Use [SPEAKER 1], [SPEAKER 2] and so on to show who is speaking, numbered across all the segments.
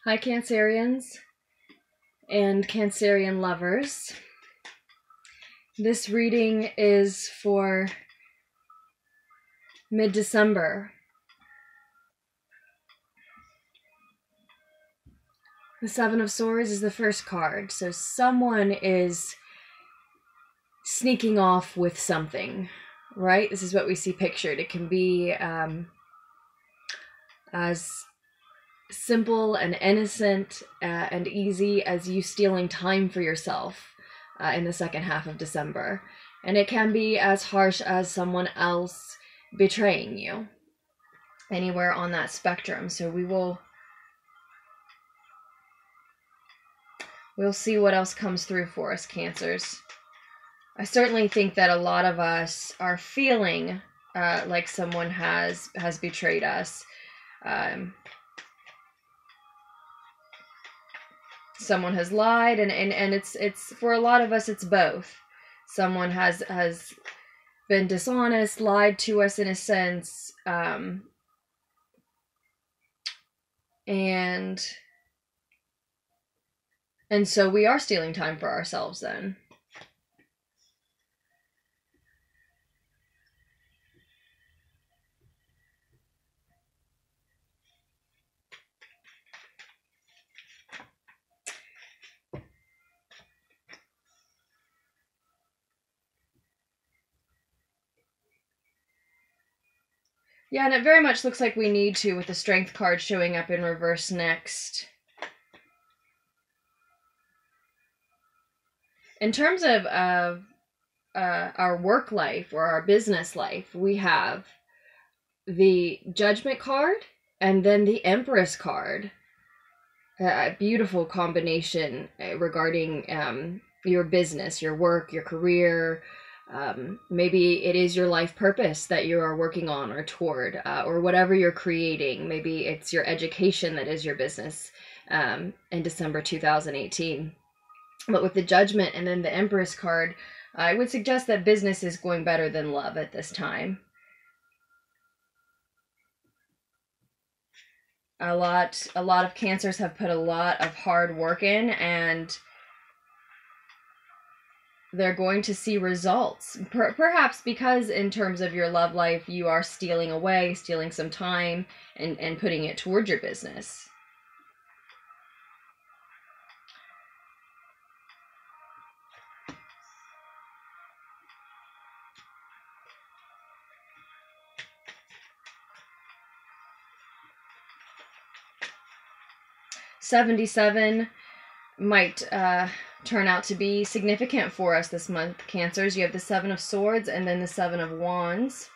[SPEAKER 1] Hi, Cancerians and Cancerian lovers. This reading is for mid-December. The Seven of Swords is the first card, so someone is sneaking off with something, right? This is what we see pictured. It can be as simple and innocent and easy as you stealing time for yourself in the second half of December. And it can be as harsh as someone else betraying you. Anywhere on that spectrum. So we'll see what else comes through for us, Cancers. I certainly think that a lot of us are feeling like someone has betrayed us. Someone has lied, and it's for a lot of us it's both. Someone has been dishonest, lied to us in a sense, and so we are stealing time for ourselves then. Yeah, and it very much looks like we need to, with the Strength card showing up in reverse next. In terms of our work life or our business life, we have the Judgment card and then the Empress card. A beautiful combination regarding your business, your work, your career. Maybe it is your life purpose that you are working on or toward, or whatever you're creating. Maybe it's your education that is your business in December 2018. But with the Judgment and then the Empress card, I would suggest that business is going better than love at this time. A lot of Cancers have put a lot of hard work in, and they're going to see results. Perhaps because in terms of your love life, you are stealing some time and putting it toward your business. $77 might turn out to be significant for us this month, Cancers. You have the Seven of Swords and then the Seven of Wands.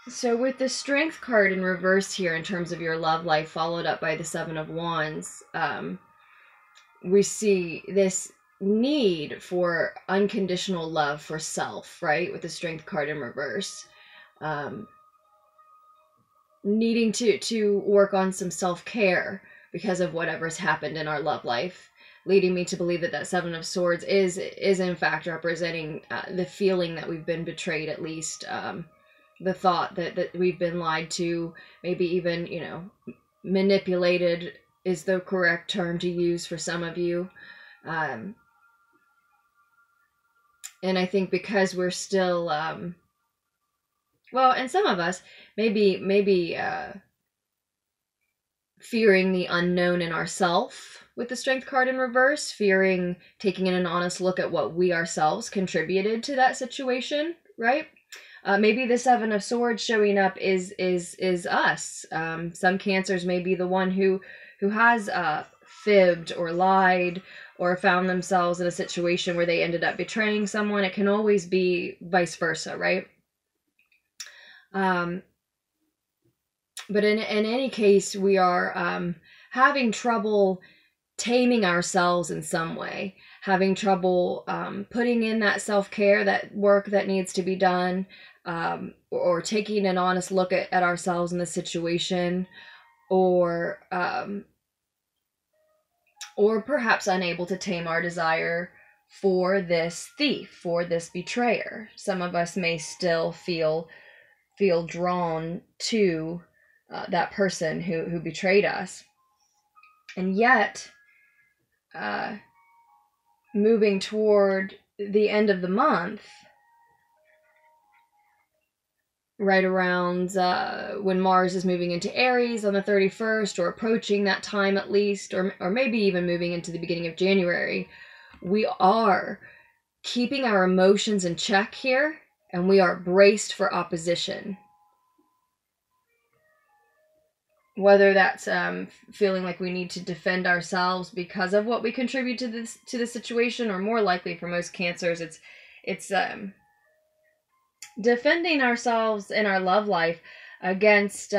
[SPEAKER 1] So with the Strength card in reverse here in terms of your love life, followed up by the Seven of Wands, we see this need for unconditional love for self, right? With the Strength card in reverse. Needing to work on some self-care because of whatever's happened in our love life, leading me to believe that that Seven of Swords is in fact representing the feeling that we've been betrayed, at least the thought that we've been lied to, maybe even, you know, manipulated is the correct term to use for some of you. And I think because we're still well, and some of us maybe fearing the unknown in ourself with the Strength card in reverse, fearing taking an honest look at what we ourselves contributed to that situation, right? Maybe the Seven of Swords showing up is us. Some Cancers may be the one who has fibbed or lied or found themselves in a situation where they ended up betraying someone. It can always be vice versa, right? But in any case, we are having trouble taming ourselves in some way, having trouble putting in that self-care, that work that needs to be done, or taking an honest look at ourselves in the situation, or perhaps unable to tame our desire for this thief, for this betrayer. Some of us may still feel feel drawn to that person who betrayed us. And yet, moving toward the end of the month, right around when Mars is moving into Aries on the 31st, or approaching that time at least, or maybe even moving into the beginning of January, we are keeping our emotions in check here, and we are braced for opposition. Whether that's feeling like we need to defend ourselves because of what we contribute to the situation, or more likely for most Cancers, it's defending ourselves in our love life against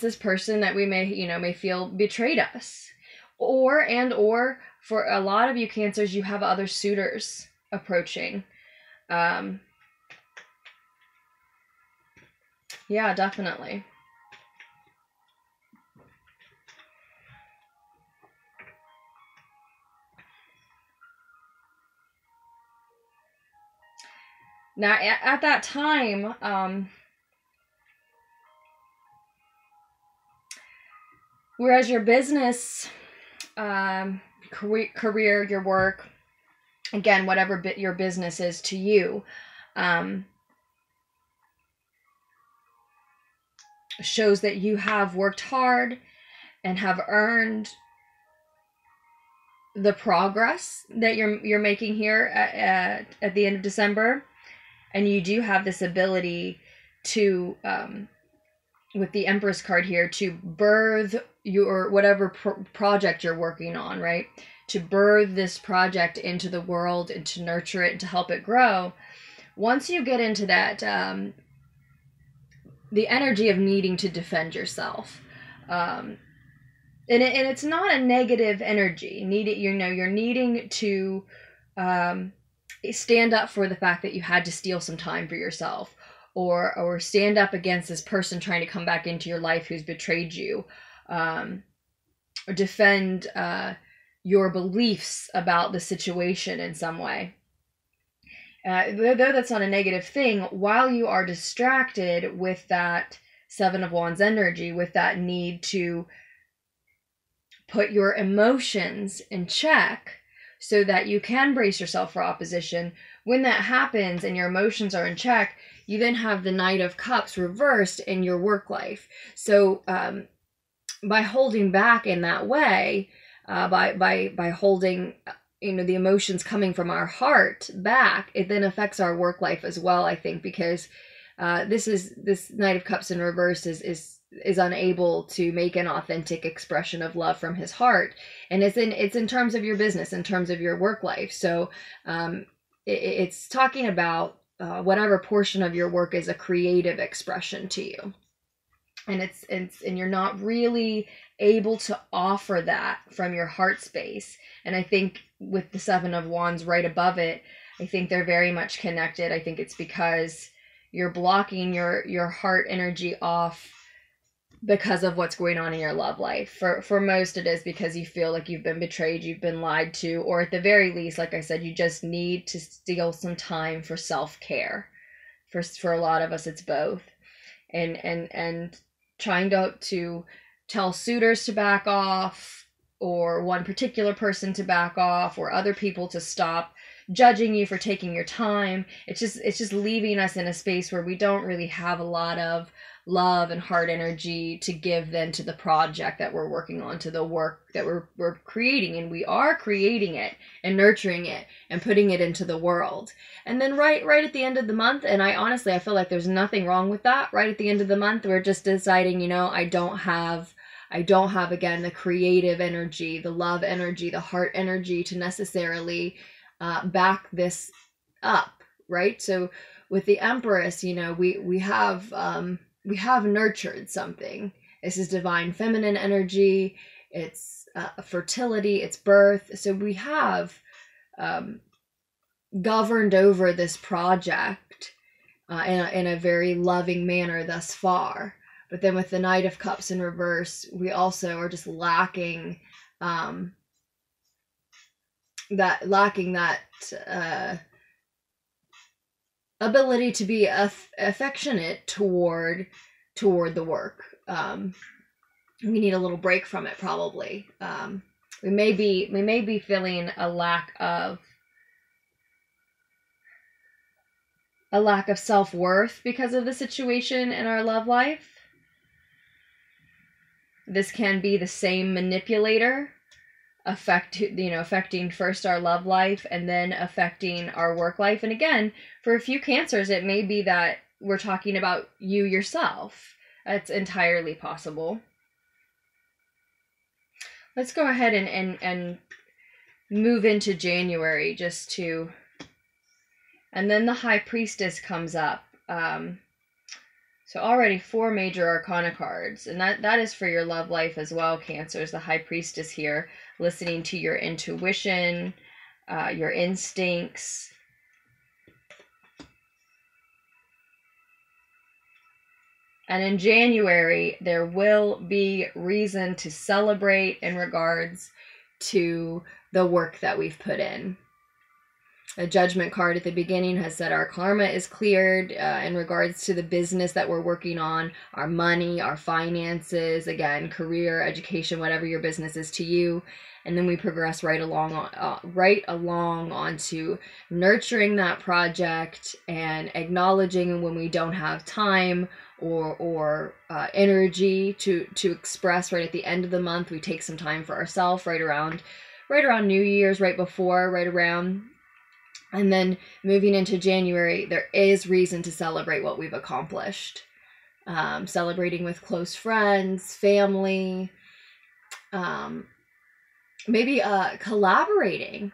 [SPEAKER 1] this person that we may feel betrayed us, or for a lot of you Cancers, you have other suitors approaching. Yeah, definitely. Now, at that time, whereas your business, career, your work, again, whatever bit your business is to you, shows that you have worked hard and have earned the progress that you're making here at the end of December. And you do have this ability to, with the Empress card here, to birth your whatever project you're working on, right? To birth this project into the world and to nurture it and to help it grow. Once you get into that, the energy of needing to defend yourself, and it's not a negative energy. You're needing to stand up for the fact that you had to steal some time for yourself, or stand up against this person trying to come back into your life who's betrayed you, or defend your beliefs about the situation in some way. Though that's not a negative thing, while you are distracted with that Seven of Wands energy, with that need to put your emotions in check so that you can brace yourself for opposition, when that happens and your emotions are in check, you then have the Knight of Cups reversed in your work life. So by holding back in that way, by holding the emotions coming from our heart back, it then affects our work life as well, I think, because this Knight of Cups in reverse is unable to make an authentic expression of love from his heart, and it's in terms of your business, in terms of your work life. So it's talking about whatever portion of your work is a creative expression to you, and and you're not really able to offer that from your heart space. And I think with the Seven of Wands right above it, I think they're very much connected. I think it's because you're blocking your heart energy off because of what's going on in your love life. For most, it is because you feel like you've been betrayed, you've been lied to, or at the very least, like I said, you just need to steal some time for self-care. For a lot of us, it's both. And trying to tell suitors to back off, or one particular person to back off, or other people to stop judging you for taking your time. It's just leaving us in a space where we don't really have a lot of love and heart energy to give then to the project that we're working on, to the work that we're creating. And we are creating it and nurturing it and putting it into the world. And then right at the end of the month, and I feel like there's nothing wrong with that, right at the end of the month, we're just deciding, I don't have again the creative energy, the love energy, the heart energy to necessarily back this up, right? So with the Empress, we have nurtured something. This is divine feminine energy. It's fertility, it's birth. So we have governed over this project in a very loving manner thus far. But then with the Knight of Cups in reverse, we also are just lacking lacking that ability to be affectionate toward the work. We need a little break from it, probably. We may be feeling a lack of self-worth because of the situation in our love life. This can be the same manipulator affecting first our love life and then affecting our work life. And again, for a few Cancers, it may be that we're talking about you yourself. That's entirely possible. Let's go ahead and move into January and then the High Priestess comes up. So already 4 major arcana cards, and that is for your love life as well, Cancers. The High Priestess here, listening to your intuition, your instincts. And in January, there will be reason to celebrate in regards to the work that we've put in. A Judgment card at the beginning has said our karma is cleared in regards to the business that we're working on, our money, our finances, again, career, education, whatever your business is to you. And then we progress right along onto nurturing that project and acknowledging when we don't have time or energy to express right at the end of the month. We take some time for ourselves right around New Year's, right before, right around. And then moving into January, there is reason to celebrate what we've accomplished. Celebrating with close friends, family, maybe collaborating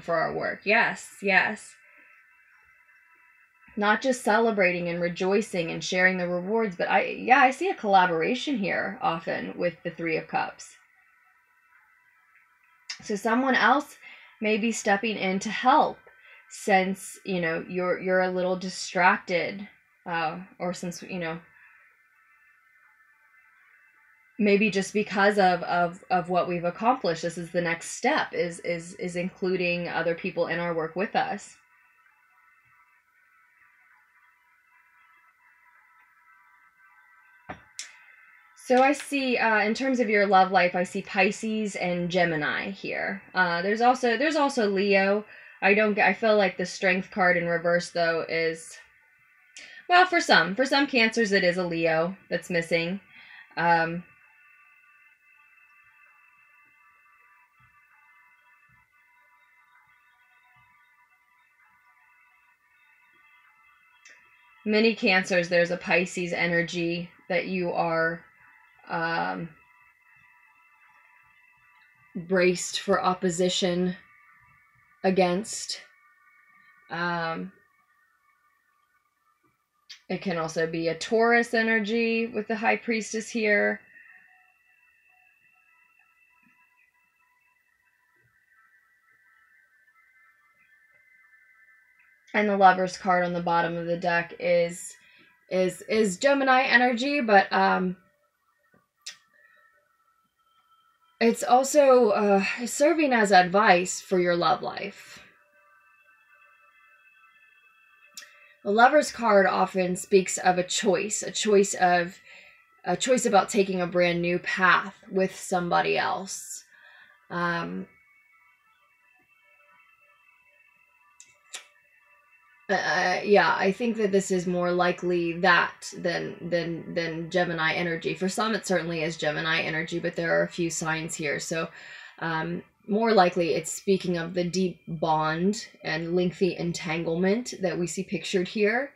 [SPEAKER 1] for our work. Yes. Not just celebrating and rejoicing and sharing the rewards, but I see a collaboration here often with the 3 of Cups. So someone else may be stepping in to help, since you're a little distracted, or since maybe just because of what we've accomplished. This is the next step, is including other people in our work with us. So I see, in terms of your love life, I see Pisces and Gemini here. There's also Leo. I feel like the Strength card in reverse, though, is, well, for some Cancers, it is a Leo that's missing. Many Cancers, there's a Pisces energy that you are braced for opposition against. It can also be a Taurus energy with the High Priestess here. And the Lover's card on the bottom of the deck is Gemini energy, but it's also serving as advice for your love life. The Lover's card often speaks of a choice about taking a brand new path with somebody else. Yeah, I think that this is more likely that than Gemini energy. For some, it certainly is Gemini energy, but there are a few signs here. So more likely it's speaking of the deep bond and lengthy entanglement that we see pictured here.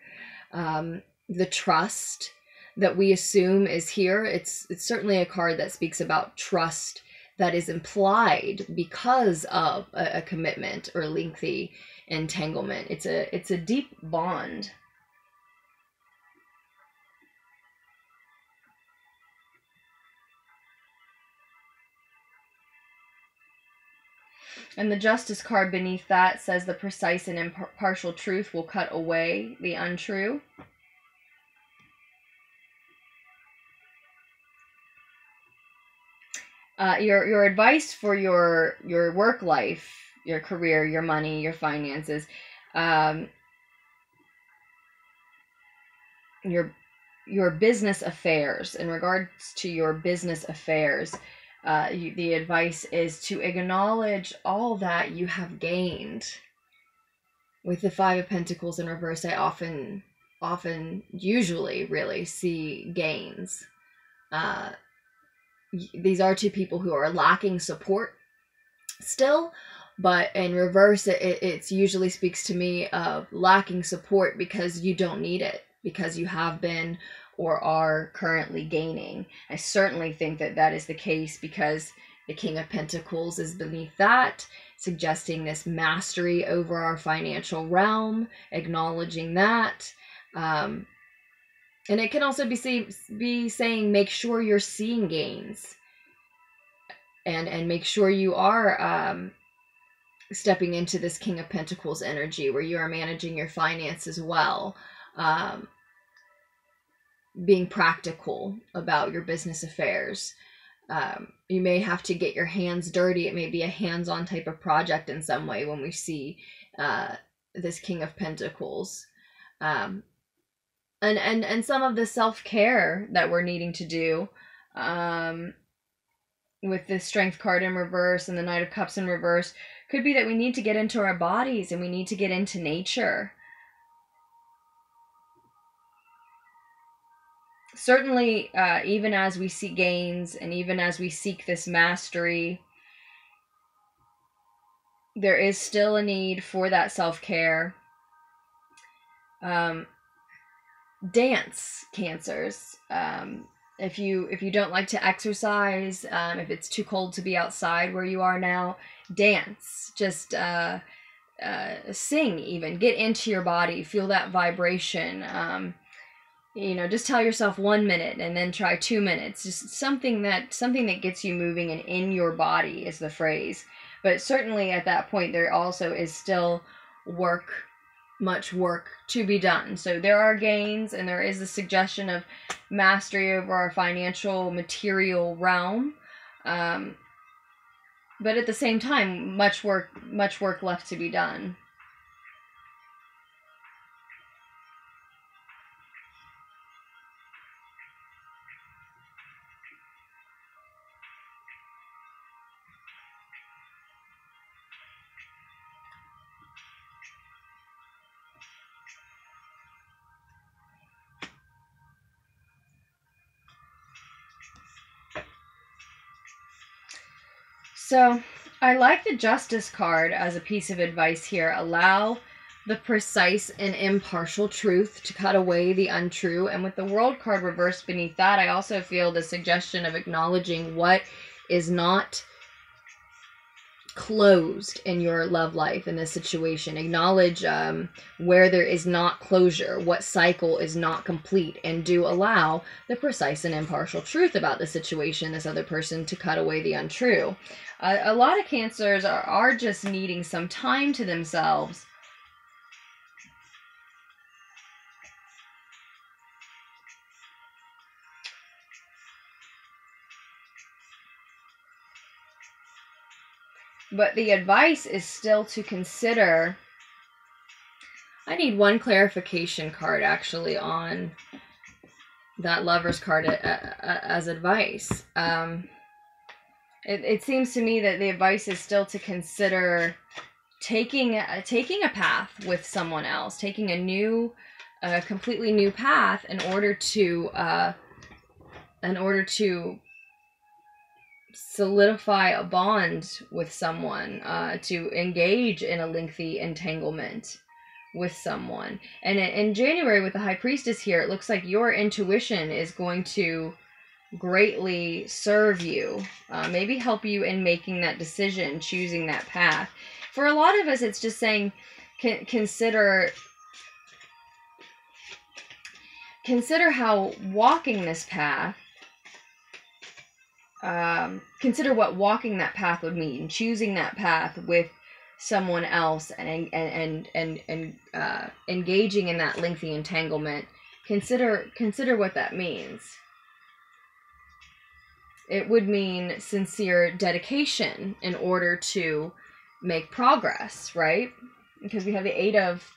[SPEAKER 1] The trust that we assume is here. It's certainly a card that speaks about trust that is implied because of a commitment or lengthy entanglement. It's a deep bond. And the Justice card beneath that says the precise and impartial truth will cut away the untrue. Your advice for your work life, your career, your money, your finances, your business affairs. In regards to your business affairs, the advice is to acknowledge all that you have gained. With the Five of Pentacles in reverse, I usually really see gains. These are two people who are lacking support still, but in reverse, it usually speaks to me of lacking support because you don't need it, because you have been or are currently gaining. I certainly think that that is the case, because the King of Pentacles is beneath that, suggesting this mastery over our financial realm, acknowledging that. And it can also be saying, make sure you're seeing gains, and make sure you are stepping into this King of Pentacles energy where you are managing your finances well, being practical about your business affairs. You may have to get your hands dirty. It may be a hands-on type of project in some way when we see this King of Pentacles. And some of the self-care that we're needing to do, with the Strength card in reverse and the Knight of Cups in reverse, could be that we need to get into our bodies and we need to get into nature. Certainly, even as we see gains and even as we seek this mastery, there is still a need for that self-care. Dance, Cancers. If you don't like to exercise, if it's too cold to be outside where you are now, dance. Just sing even. Get into your body. Feel that vibration. Just tell yourself 1 minute and then try 2 minutes. Just something that gets you moving and in your body is the phrase. But certainly at that point, there also is still much work to be done. So there are gains, and there is a suggestion of mastery over our financial material realm. But at the same time, much work left to be done. So I like the Justice card as a piece of advice here. Allow the precise and impartial truth to cut away the untrue. And with the World card reversed beneath that, I also feel the suggestion of acknowledging what is not closed in your love life in this situation. Acknowledge where there is not closure, what cycle is not complete, and do allow the precise and impartial truth about the situation, this other person, to cut away the untrue. A lot of Cancers are just needing some time to themselves. But the advice is still to consider. I need one clarification card actually on that Lover's card as advice. It seems to me that the advice is still to consider taking a path with someone else, taking a completely new path in order to solidify a bond with someone, to engage in a lengthy entanglement with someone. And in January with the High Priestess here, it looks like your intuition is going to greatly serve you, maybe help you in making that decision, choosing that path. For a lot of us, it's just saying, consider how walking this path, consider what walking that path would mean, choosing that path with someone else and engaging in that lengthy entanglement. Consider what that means. it would mean sincere dedication in order to make progress, right? Because we have the 8 of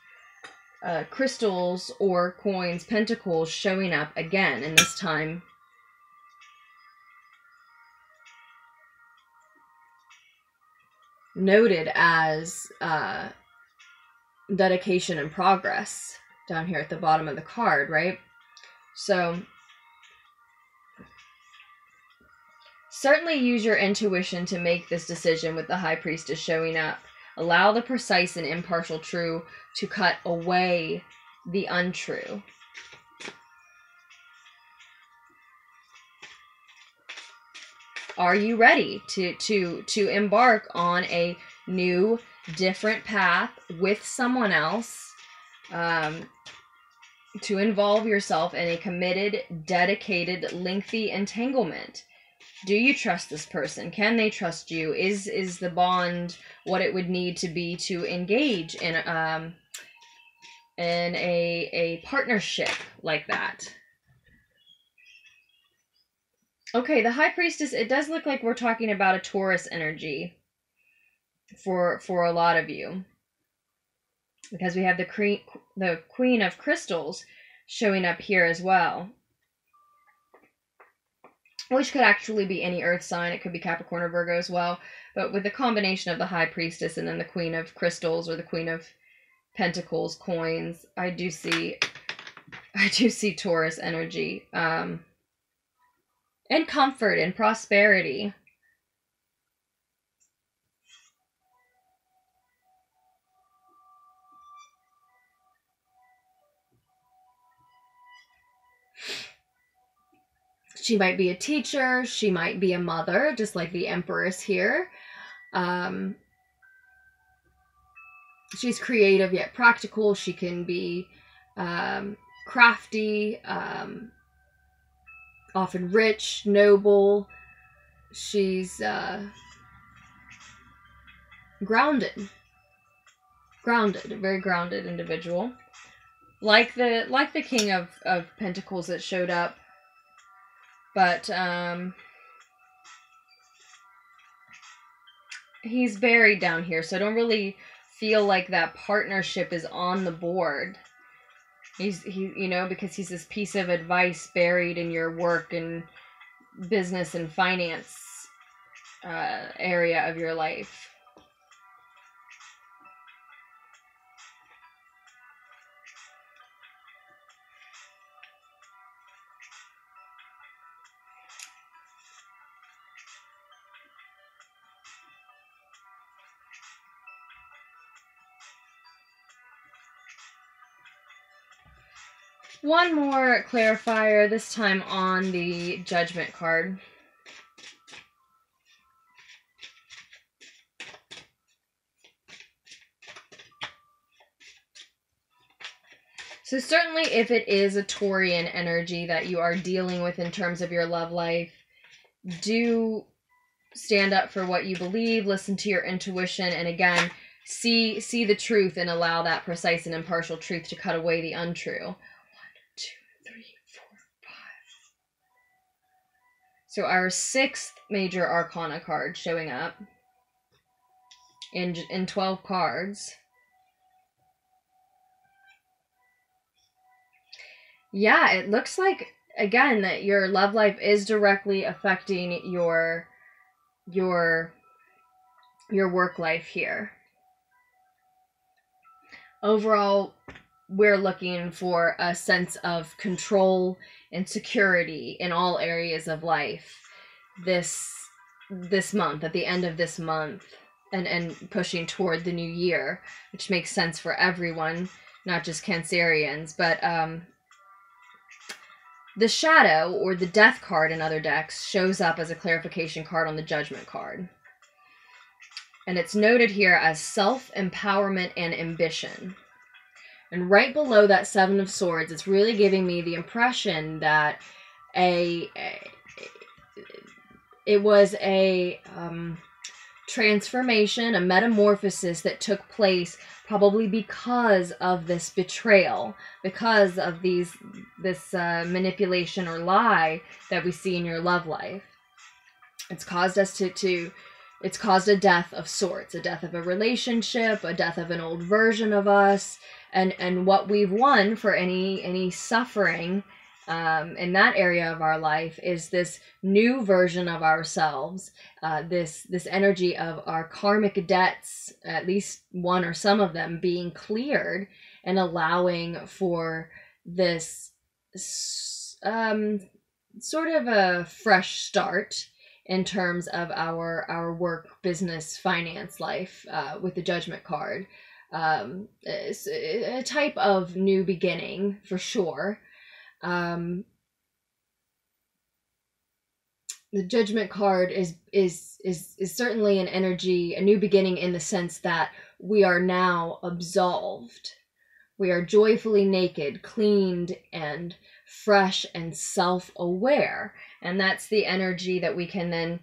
[SPEAKER 1] crystals or coins, pentacles showing up again, and this time noted as dedication and progress down here at the bottom of the card, right? So certainly use your intuition to make this decision with the High Priestess showing up. Allow the precise and impartial true to cut away the untrue. Are you ready to embark on a new, different path with someone else? To involve yourself in a committed, dedicated, lengthy entanglement. Do you trust this person? Can they trust you? Is the bond what it would need to be to engage in a partnership like that? Okay, the High Priestess, it does look like we're talking about a Taurus energy for a lot of you. Because we have the Queen of Crystals showing up here as well. Which could actually be any earth sign. It could be Capricorn or Virgo as well. But with the combination of the High Priestess and then the Queen of Crystals or the Queen of Pentacles, coins, I do see Taurus energy. And comfort and prosperity. She might be a teacher. She might be a mother, just like the Empress here. She's creative yet practical. She can be crafty, often rich, noble. She's grounded. A very grounded individual. Like the King of Pentacles that showed up. But he's buried down here, so I don't really feel like that partnership is on the board. He you know, because he's this piece of advice buried in your work and business and finance area of your life. One more clarifier, this time on the Judgment card. So certainly if it is a Taurian energy that you are dealing with in terms of your love life, do stand up for what you believe, listen to your intuition, and again, see the truth and allow that precise and impartial truth to cut away the untrue. 5. So our 6th major arcana card showing up in 12 cards. Yeah, it looks like, again, that your love life is directly affecting your work life here. Overall, we're looking for a sense of control and security in all areas of life this month, at the end of this month, and pushing toward the new year, which makes sense for everyone, not just Cancerians. But the Shadow, or the Death card in other decks, shows up as a clarification card on the Judgment card. And it's noted here as self-empowerment and ambition. And right below that 7 of Swords, it's really giving me the impression that it was a transformation, a metamorphosis that took place probably because of this betrayal, because of this manipulation or lie that we see in your love life. It's caused us it's caused a death of sorts, a death of a relationship, a death of an old version of us, and what we've won for any suffering in that area of our life is this new version of ourselves, this energy of our karmic debts, at least one or some of them, being cleared, and allowing for this sort of a fresh start in terms of our work, business, finance life, with the Judgment card. It's a type of new beginning for sure. The Judgment card is certainly an energy, a new beginning, in the sense that we are now absolved. We are joyfully naked, cleaned, and fresh and self-aware. And that's the energy that we can then,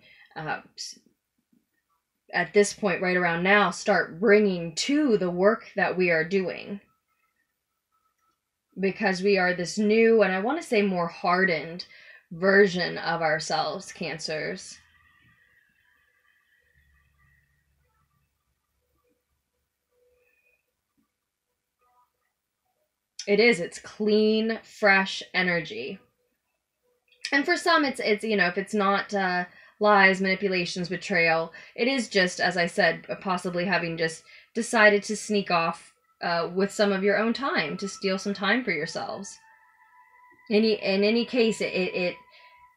[SPEAKER 1] at this point, right around now, start bringing to the work that we are doing. Because we are this new, and I want to say more hardened version of ourselves, Cancers. It's clean, fresh energy. And for some, it's if it's not lies, manipulations, betrayal, it is just, as I said, possibly having just decided to sneak off with some of your own time, to steal some time for yourselves. In any case, it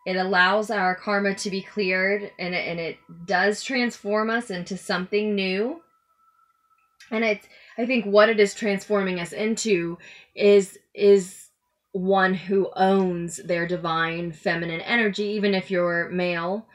[SPEAKER 1] allows our karma to be cleared, and it does transform us into something new. And I think what it is transforming us into is one who owns their divine feminine energy. Even if you're male,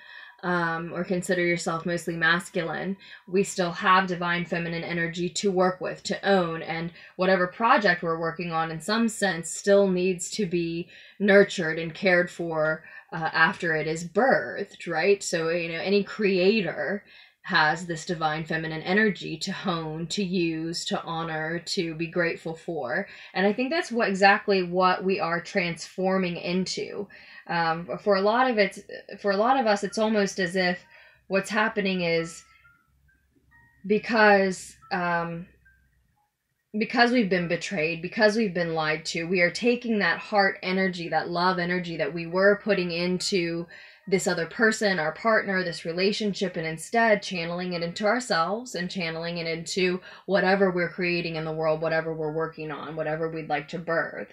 [SPEAKER 1] or consider yourself mostly masculine, we still have divine feminine energy to work with, to own, and whatever project we're working on, in some sense, still needs to be nurtured and cared for after it is birthed, right? So, any creator has this divine feminine energy to hone, to use, to honor, to be grateful for. And I think that's exactly what we are transforming into. For a lot of us, it's almost as if what's happening is because we've been betrayed, because we've been lied to, we are taking that heart energy, that love energy that we were putting into this other person, our partner, this relationship, and instead channeling it into ourselves and channeling it into whatever we're creating in the world, whatever we're working on, whatever we'd like to birth.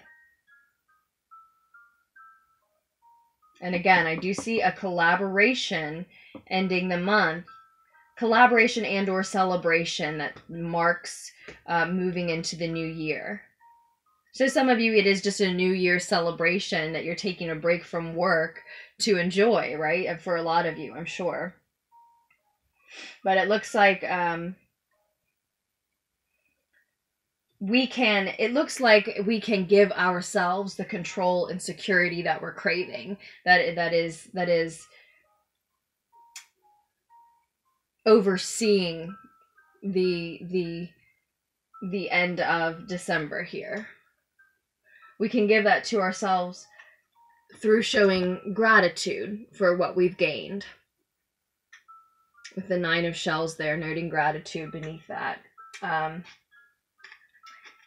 [SPEAKER 1] And again, I do see a collaboration ending the month. Collaboration and or celebration that marks moving into the new year. So some of you, it is just a New Year celebration that you're taking a break from work to enjoy, right? And for a lot of you, I'm sure. But it looks like we can give ourselves the control and security that we're craving. That is overseeing the end of December here. We can give that to ourselves through showing gratitude for what we've gained. With the 9 of shells there, noting gratitude beneath that.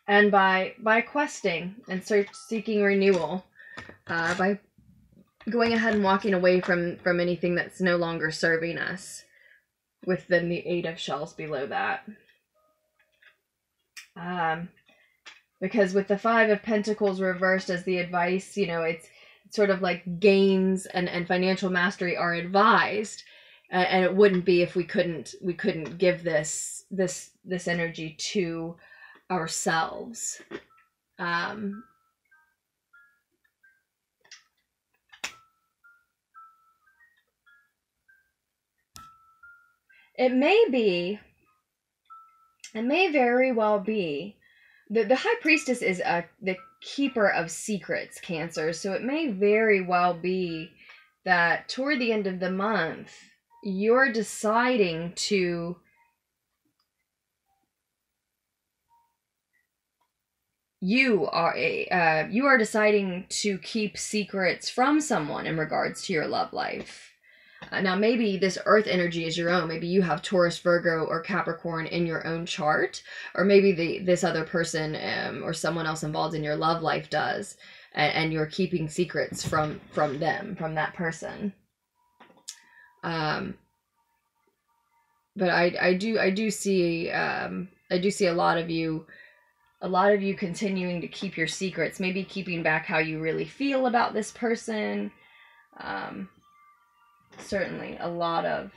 [SPEAKER 1] And by questing and seeking renewal, by going ahead and walking away from anything that's no longer serving us, with then the 8 of shells below that. Because with the 5 of Pentacles reversed as the advice, it's sort of like gains and financial mastery are advised, and it wouldn't be if we couldn't give this energy to ourselves. It may very well be the High Priestess is the keeper of secrets, Cancer. So it may very well be that toward the end of the month, you're deciding to you are deciding to keep secrets from someone in regards to your love life. Now, maybe this earth energy is your own. Maybe you have Taurus, Virgo, or Capricorn in your own chart. Or maybe this other person or someone else involved in your love life does. And you're keeping secrets from them, from that person. But I do see a lot of you continuing to keep your secrets, maybe keeping back how you really feel about this person. Certainly a lot of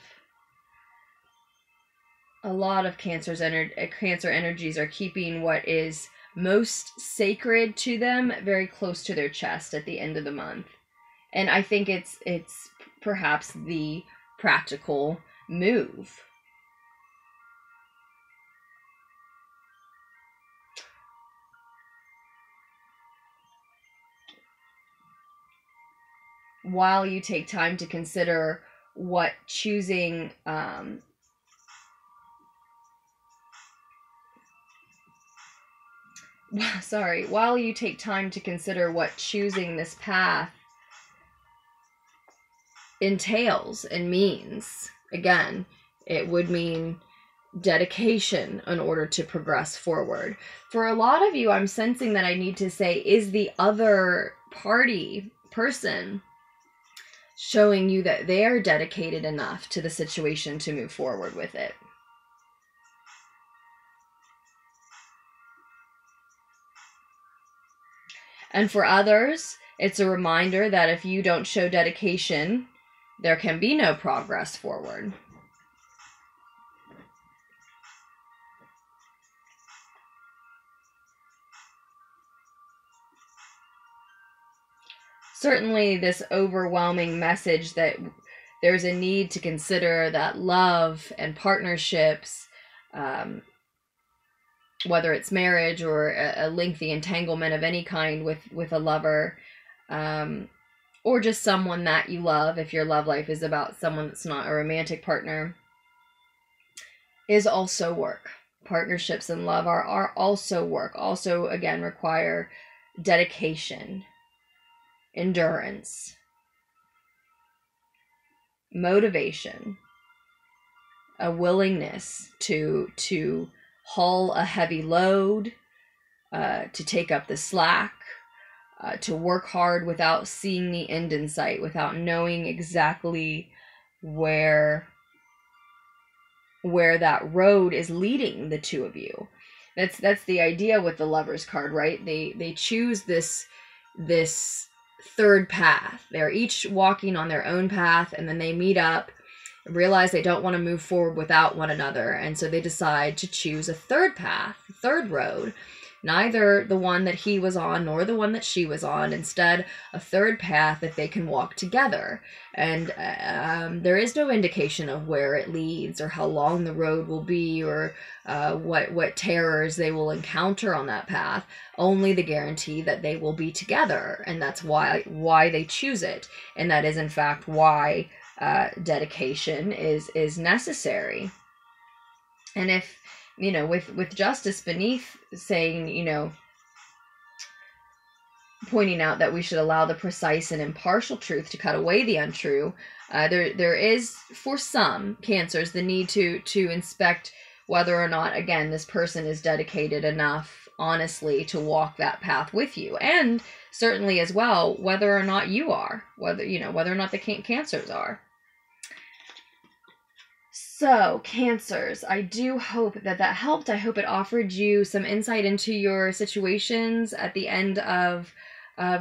[SPEAKER 1] Cancer energies are keeping what is most sacred to them very close to their chest at the end of the month. And I think it's perhaps the practical move. While you take time to consider what choosing while you take time to consider what choosing this path entails and means. Again, it would mean dedication in order to progress forward. For a lot of you, I'm sensing that I need to say, is the other person showing you that they are dedicated enough to the situation to move forward with it? And for others, it's a reminder that if you don't show dedication, there can be no progress forward. Certainly this overwhelming message that there's a need to consider that love and partnerships, whether it's marriage or a lengthy entanglement of any kind with a lover, or just someone that you love, if your love life is about someone that's not a romantic partner, is also work. Partnerships and love are also work, also, again, require dedication, endurance, motivation, a willingness to haul a heavy load, to take up the slack, to work hard without seeing the end in sight, without knowing exactly where that road is leading the two of you. That's the idea with the Lover's card, right? They choose this third path. They're each walking on their own path, and then they meet up, realize they don't want to move forward without one another, and so they decide to choose a third path, third road. Neither the one that he was on nor the one that she was on. Instead, a third path that they can walk together. And there is no indication of where it leads or how long the road will be or what terrors they will encounter on that path. Only the guarantee that they will be together. And that's why they choose it. And that is, in fact, why dedication is necessary. And if, with justice beneath saying, pointing out that we should allow the precise and impartial truth to cut away the untrue, there is, for some Cancers, the need to inspect whether or not, again, this person is dedicated enough, honestly, to walk that path with you. And certainly as well, whether or not you are, whether or not the Cancers are. So, Cancers, I do hope that helped. I hope it offered you some insight into your situations at the end of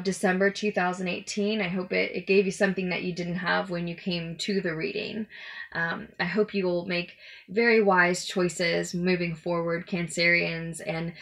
[SPEAKER 1] December 2018. I hope it gave you something that you didn't have when you came to the reading. I hope you will make very wise choices moving forward, Cancerians, and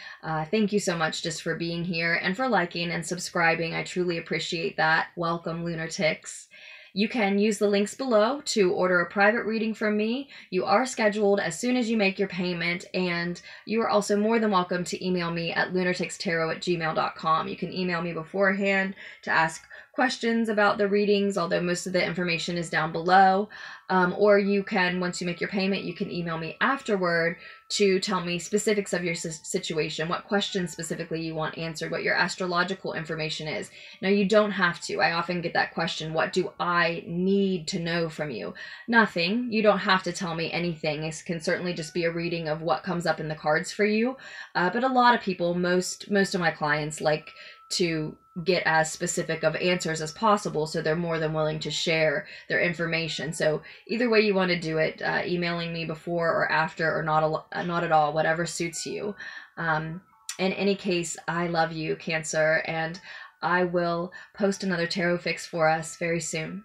[SPEAKER 1] thank you so much just for being here and for liking and subscribing. I truly appreciate that. Welcome, lunatics. You can use the links below to order a private reading from me. You are scheduled as soon as you make your payment, and you are also more than welcome to email me at lunatictarot@gmail.com. You can email me beforehand to ask questions about the readings, although most of the information is down below. Or you can, once you make your payment, you can email me afterward to tell me specifics of your situation, what questions specifically you want answered, what your astrological information is. Now, you don't have to. I often get that question, what do I need to know from you? Nothing. You don't have to tell me anything. It can certainly just be a reading of what comes up in the cards for you. But a lot of people, most of my clients, like to get as specific of answers as possible, so they're more than willing to share their information. So either way you want to do it, emailing me before or after, or not at all, whatever suits you. In any case, I love you, Cancer, and I will post another tarot fix for us very soon.